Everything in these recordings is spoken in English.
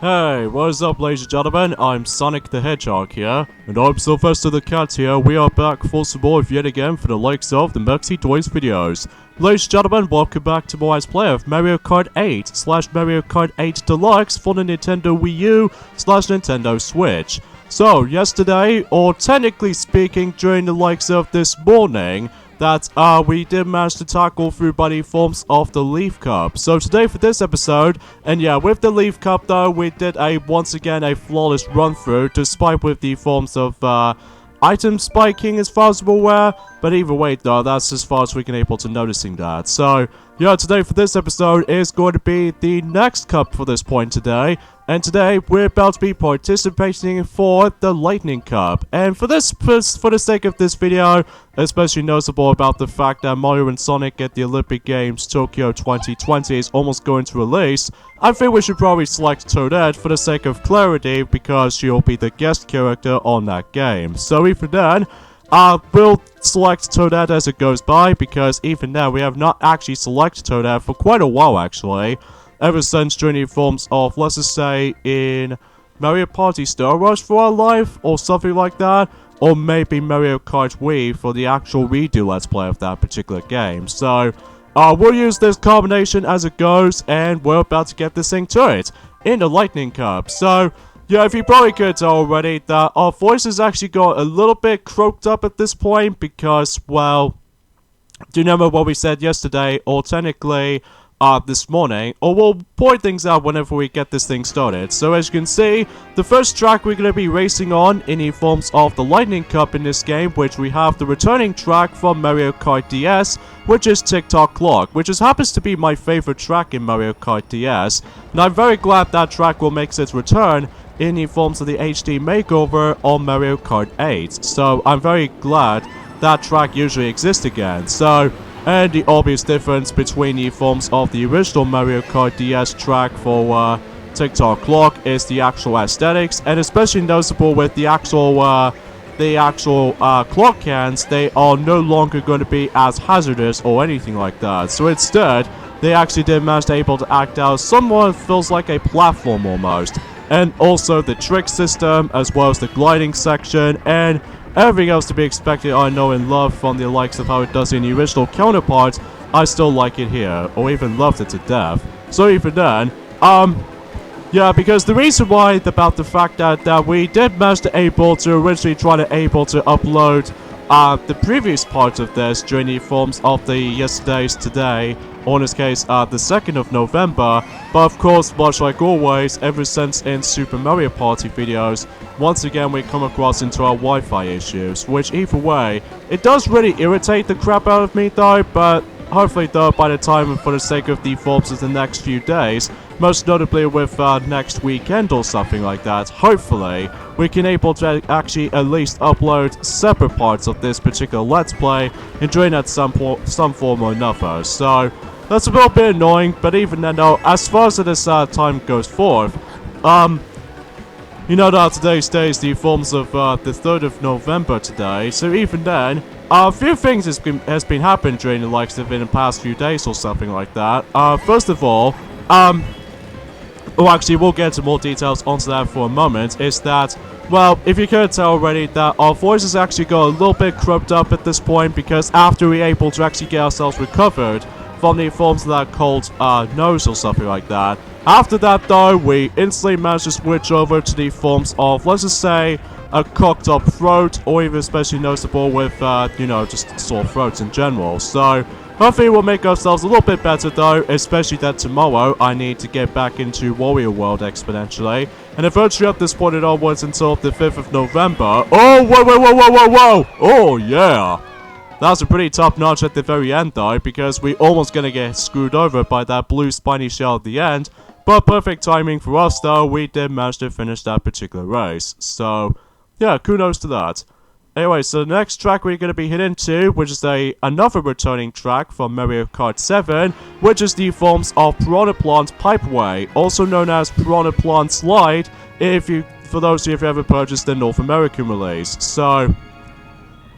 Hey, what is up ladies and gentlemen, I'm Sonic the Hedgehog here, and I'm Sylvester the Cat here. We are back for some more yet again for the likes of the Mexi Toys videos. Ladies and gentlemen, welcome back to more Let's Play of Mario Kart 8 / Mario Kart 8 Deluxe for the Nintendo Wii U / Nintendo Switch. So, yesterday, or technically speaking during the likes of this morning, that we did manage to tackle through by the forms of the Leaf Cup. So today for this episode, and yeah, with the Leaf Cup though, we did once again a flawless run through, despite with the forms of item spiking as far as we're aware. But either way though, that's as far as we can able to noticing that. So yeah, today for this episode is going to be the next cup for this point today. And today we're about to be participating for the Lightning Cup. And for the sake of this video, especially noticeable about the fact that Mario and Sonic at the Olympic Games Tokyo 2020 is almost going to release, I think we should probably select Toadette for the sake of clarity, because she'll be the guest character on that game. So even then, we'll select Toadette as it goes by, because even now we have not actually selected Toadette for quite a while actually. Ever since during the forms of, let's just say, in Mario Party Star Rush for our life, or something like that, or maybe Mario Kart Wii for the actual redo Let's Play of that particular game. So, we'll use this combination as it goes, and we're about to get this thing to it, in the Lightning Cup. So, yeah, if you probably could tell already that our voices actually got a little bit croaked up at this point, because, well, do you remember what we said yesterday, or technically, this morning, or we'll point things out whenever we get this thing started. So as you can see, the first track we're going to be racing on in the forms of the Lightning Cup in this game, which we have the returning track from Mario Kart DS, which is Tick-Tock Clock, which happens to be my favorite track in Mario Kart DS, and I'm very glad that track will make its return in the forms of the HD makeover on Mario Kart 8, so I'm very glad that track usually exists again. So, and the obvious difference between the forms of the original Mario Kart DS track for Tick-Tock Clock is the actual aesthetics, and especially noticeable with the actual clock cans, they are no longer going to be as hazardous or anything like that. So instead, they actually did manage to able to act out somewhat feels like a platform almost. And also the trick system, as well as the gliding section, and everything else to be expected, I know and love from the likes of how it does in the original counterparts. I still like it here, or even loved it to death. So even then, yeah, because the reason why about the fact that we did manage to able to originally try to upload the previous parts of this during the forms of the yesterday's today, or in this case, the 2nd of November, but of course, much like always, ever since in Super Mario Party videos, once again we come across into our Wi-Fi issues, which either way, it does really irritate the crap out of me though, but hopefully though, by the time and for the sake of the forms of the next few days, most notably with next weekend or something like that, hopefully, we can able to actually at least upload separate parts of this particular Let's Play, enjoying at some form or another. So, that's a little bit annoying, but even then though, as far as this time goes forth, you know that today's day is the forms of the 3rd of November today, so even then, a few things has been happening during the likes of in the past few days or something like that. First of all, well actually we'll get into more details onto that for a moment, is that, well, if you could tell already that our voices actually got a little bit croaked up at this point, because after we were able to actually get ourselves recovered from the forms of that cold nose or something like that. After that though, we instantly managed to switch over to the forms of, let's just say, a cocked up throat, or even especially noticeable with, you know, just sore throats in general. So, hopefully we'll make ourselves a little bit better though, especially that tomorrow I need to get back into Warrior World exponentially. And eventually at this point it onwards until the 5th of November. Oh, whoa! Oh, yeah! That's a pretty top notch at the very end though, because we almost gonna get screwed over by that blue spiny shell at the end. But perfect timing for us though, we did manage to finish that particular race. So, yeah, kudos to that. Anyway, so the next track we're going to be Hittin II, which is another returning track from Mario Kart 7, which is the forms of Piranha Plant Pipeway, also known as Piranha Plant Slide, for those of you who have ever purchased the North American release. So,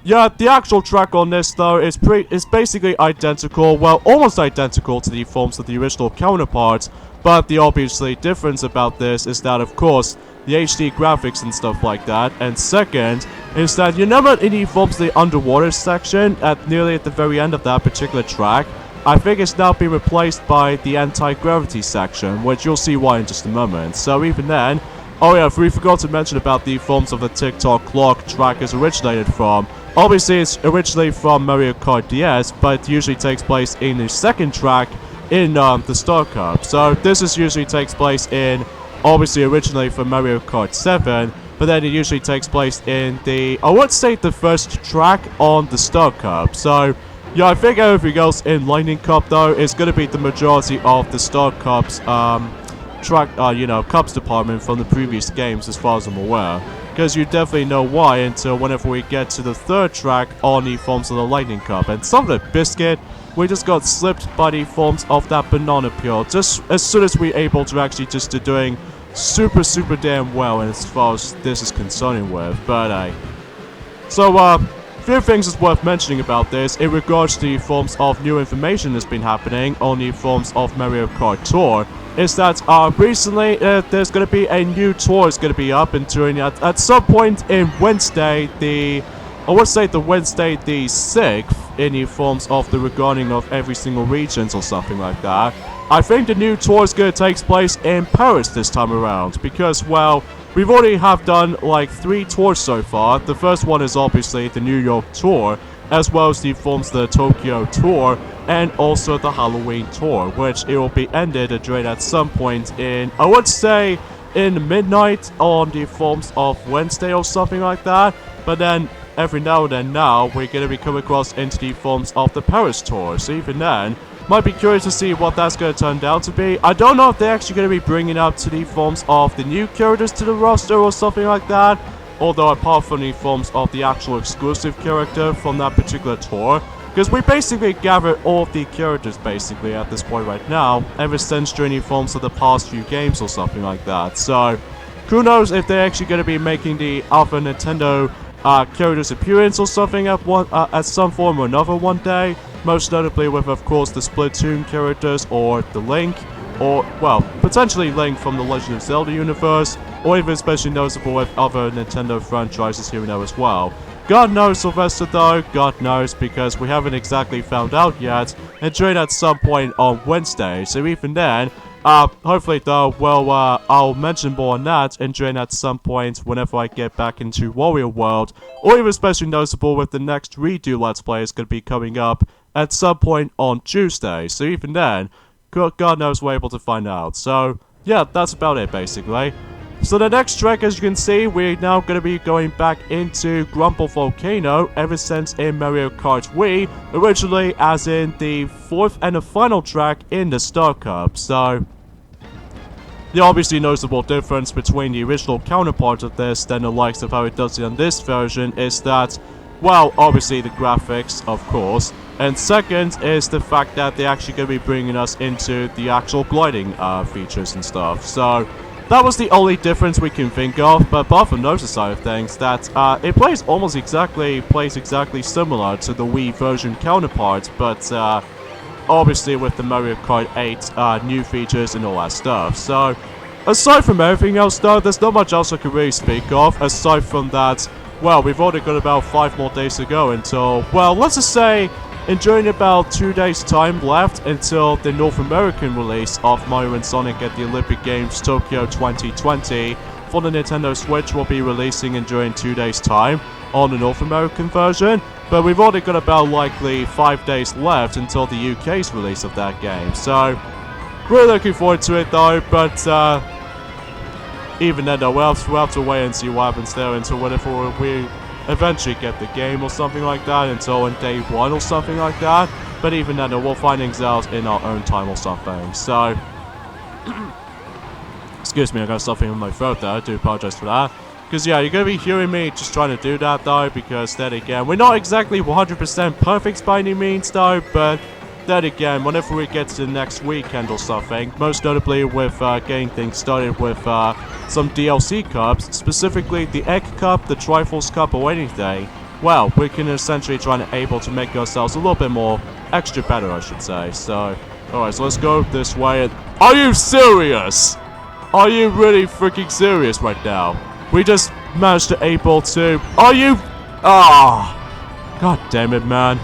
Yeah, the actual track on this though is basically identical, well, almost identical to the forms of the original counterparts, but the obviously difference about this is that, of course, the HD graphics and stuff like that, and second is that you never any forms of the underwater section nearly at the very end of that particular track. I think it's now been replaced by the anti-gravity section, which you'll see why in just a moment. So even then, oh yeah, we forgot to mention about the forms of the Tick-Tock Clock track is originated from. Obviously, it's originally from Mario Kart DS, but it usually takes place in the second track in the Star Cup. So this usually takes place in, obviously originally from Mario Kart 7, but then it usually takes place in the, I would say the first track on the Star Cup. So yeah, I think everything else in Lightning Cup though is going to be the majority of the Star Cup's cups department from the previous games as far as I'm aware. Because you definitely know why until whenever we get to the third track on the forms of the Lightning Cup. And some of the biscuit, we just got slipped by the forms of that banana peel. Just as soon as we're able to actually just doing super damn well as far as this is concerning with. But so few things is worth mentioning about this in regards to the forms of new information that's been happening on the forms of Mario Kart Tour. Is that recently there's going to be a new tour is going to be up and doing at some point in Wednesday I would say the Wednesday the 6th in the forms of the regarding of every single regions or something like that. I think the new tour is going to take place in Paris this time around because, well, we've already have done like 3 tours so far. The first one is obviously the New York tour, as well as the forms of the Tokyo tour, and also the Halloween tour, which it will be ended during at some point in, I would say, in midnight on the forms of Wednesday or something like that. But then every now and then now we're going to be coming across into the forms of the Paris tour. So even then, might be curious to see what that's going to turn out to be. I don't know if they're actually going to be bringing up to the forms of the new characters to the roster or something like that. Although apart from the forms of the actual exclusive character from that particular tour. Because we basically gathered all of the characters basically at this point right now, ever since during the forms of the past few games or something like that. So, who knows if they're actually going to be making the other Nintendo characters appearance or something at some form or another one day. Most notably with, of course, the Splatoon characters or the Link, or, well, potentially Link from the Legend of Zelda universe, or even especially noticeable with other Nintendo franchises here and there as well. God knows, Sylvester, though, God knows, because we haven't exactly found out yet, and during at some point on Wednesday, so even then, hopefully though, well, I'll mention more on that, and during at some point whenever I get back into Warrior World, or even especially noticeable with the next redo Let's Play is going to be coming up at some point on Tuesday, so even then, God knows we're able to find out. So, yeah, that's about it, basically. So the next track, as you can see, we're now going to be going back into Grumble Volcano ever since in Mario Kart Wii, originally as in the 4th and the final track in the Star Cup. So, the obviously noticeable difference between the original counterpart of this than the likes of how it does it on this version is that, well, obviously the graphics, of course, and second is the fact that they're actually going to be bringing us into the actual gliding features and stuff. So, that was the only difference we can think of, but apart from those side of things, that it plays exactly similar to the Wii version counterpart, but obviously with the Mario Kart 8 new features and all that stuff. So, aside from everything else though, there's not much else I can really speak of, aside from that, well, we've already got about 5 more days to go until, well, let's just say, enjoying about 2 days time left until the North American release of Mario & Sonic at the Olympic Games Tokyo 2020 for the Nintendo Switch will be releasing in during 2 days time on the North American version, but we've already got about likely 5 days left until the UK's release of that game, so really looking forward to it though, but even then though, we'll have to wait and see what happens there until whenever we eventually get the game or something like that, until on day 1 or something like that. But even then, we'll find things out in our own time or something. So, excuse me, I got something in my throat there. I do apologize for that. Because yeah, you're gonna be hearing me just trying to do that though, because then again, we're not exactly 100% perfect by any means though, but then again, whenever we get to the next weekend or something, most notably with getting things started with some DLC cups, specifically the Egg Cup, the Trifles Cup, or anything, well, we can essentially try and able to make ourselves a little bit more extra better, I should say. So, alright, so let's go this way. And are you serious? Are you really freaking serious right now? We just managed to able to... Are you... God damn it, man.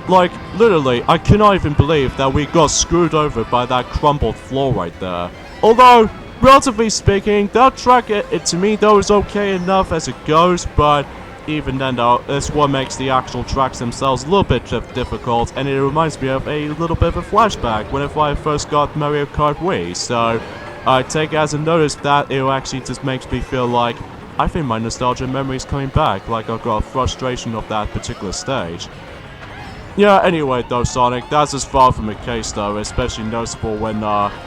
Like, literally, I cannot even believe that we got screwed over by that crumbled floor right there. Although, relatively speaking, that track, to me, though, is okay enough as it goes, but even then, though, it's what makes the actual tracks themselves a little bit difficult, and it reminds me of a little bit of a flashback whenever I first got Mario Kart Wii, so I take it as a notice that it actually just makes me feel like I think my nostalgia memory is coming back, like I've got a frustration of that particular stage. Yeah, anyway though, Sonic, that's as far from the case though, especially noticeable when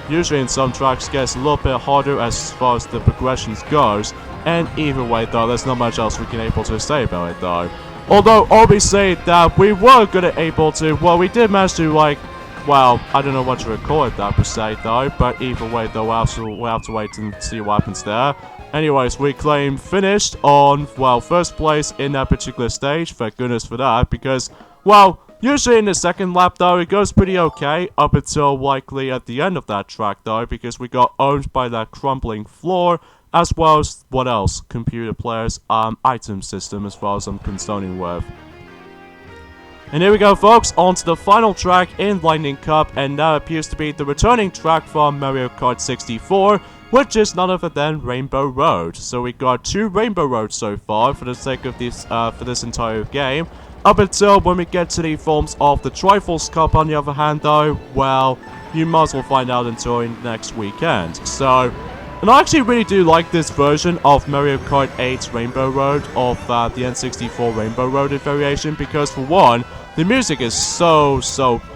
usually in some tracks it gets a little bit harder as far as the progressions goes, and either way though, there's not much else we can able to say about it though. Although, obviously, that we were gonna able to, well, we did manage to, like, well, I don't know what to recall it that per se though, but either way though, we'll have to wait and see what happens there. Anyways, we claim finished on, well, first place in that particular stage, thank goodness for that, because, well, usually in the second lap though, it goes pretty okay, up until likely at the end of that track though, because we got owned by that crumbling floor, as well as, what else, computer players, item system as far as I'm concerned with. And here we go folks, on to the final track in Lightning Cup, and that appears to be the returning track from Mario Kart 64, which is none other than Rainbow Road. So we got 2 Rainbow Roads so far for the sake of this for this entire game. Up until when we get to the forms of the Triforce Cup on the other hand though, well, you might as well find out until next weekend. So, and I actually really do like this version of Mario Kart 8 Rainbow Road of the N64 Rainbow Road variation, because for one, the music is so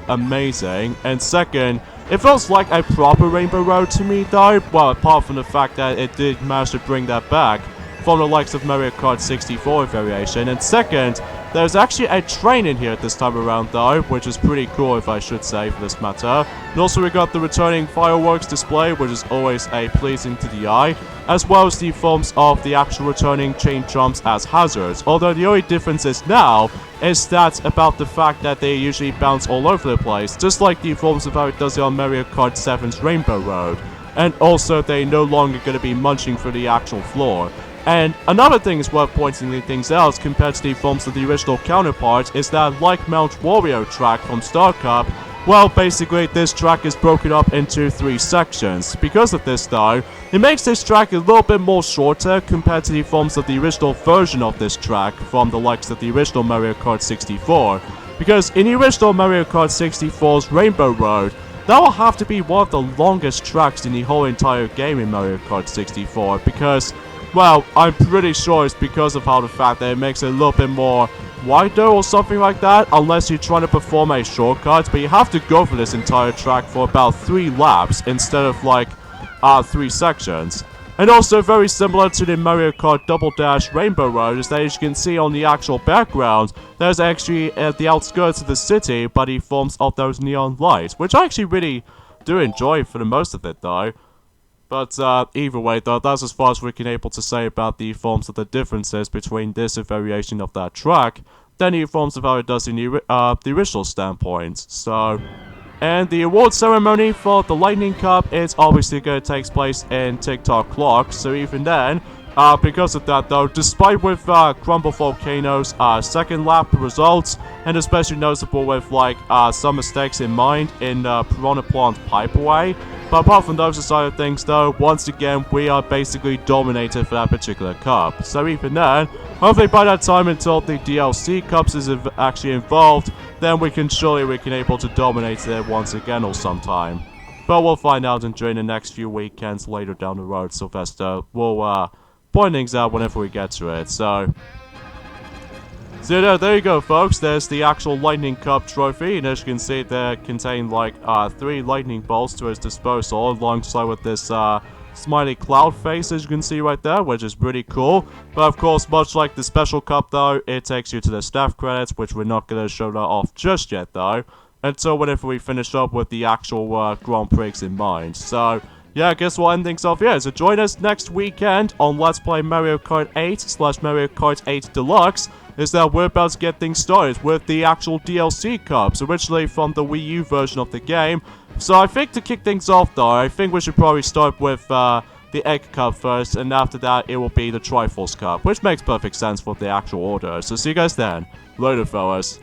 amazing, and second, it feels like a proper Rainbow Road to me though, well, apart from the fact that it did manage to bring that back from the likes of Mario Kart 64 variation, and second, there's actually a train in here this time around though, which is pretty cool if I should say for this matter. And also we got the returning fireworks display, which is always a pleasing to the eye, as well as the forms of the actual returning chain jumps as hazards, although the only difference is now is that about the fact that they usually bounce all over the place, just like the forms of how it does it on Mario Kart 7's Rainbow Road, and also they're no longer going to be munching through the actual floor. And another thing is worth pointing things out compared to the forms of the original counterpart is that, like Mount Wario track from Star Cup, well, basically this track is broken up into 3 sections. Because of this though, it makes this track a little bit more shorter compared to the forms of the original version of this track from the likes of the original Mario Kart 64. Because in the original Mario Kart 64's Rainbow Road, that will have to be one of the longest tracks in the whole entire game in Mario Kart 64, because, well, I'm pretty sure it's because of how the fact that it makes it a little bit more wider or something like that, unless you're trying to perform a shortcut, but you have to go for this entire track for about 3 laps instead of like 3 sections. And also very similar to the Mario Kart Double Dash Rainbow Road is that, as you can see on the actual background, there's actually at the outskirts of the city by the forms of those neon lights, which I actually really do enjoy for the most of it though. But either way though, that's as far as we can able to say about the forms of the differences between this variation of that track than the forms of how it does in the original standpoint. So, and the award ceremony for the Lightning Cup is obviously going to take place in Tick-Tock Clock, so even then, because of that though, despite with Grumble Volcano's second lap results, and especially noticeable with like some mistakes in mind in Piranha Pipeway, but apart from those side of things though, once again we are basically dominated for that particular cup. So even then, hopefully by that time until the DLC cups is actually involved, then we can able to dominate it once again or sometime. But we'll find out during the next few weekends later down the road, Sylvester. We'll point things out whenever we get to it, so there you go folks, there's the actual Lightning Cup trophy, and as you can see there contain like 3 lightning bolts to its disposal, alongside with this smiley cloud face as you can see right there, which is pretty cool. But of course, much like the special cup though, it takes you to the staff credits, which we're not going to show that off just yet though, until whenever we finish up with the actual Grand Prix in mind. So yeah, I guess we'll end things off here. So join us next weekend on Let's Play Mario Kart 8 / Mario Kart 8 Deluxe, is that we're about to get things started with the actual DLC cups, originally from the Wii U version of the game. So I think to kick things off though, I think we should probably start with the Egg Cup first, and after that it will be the Triforce Cup, which makes perfect sense for the actual order. So see you guys then. Later, fellas.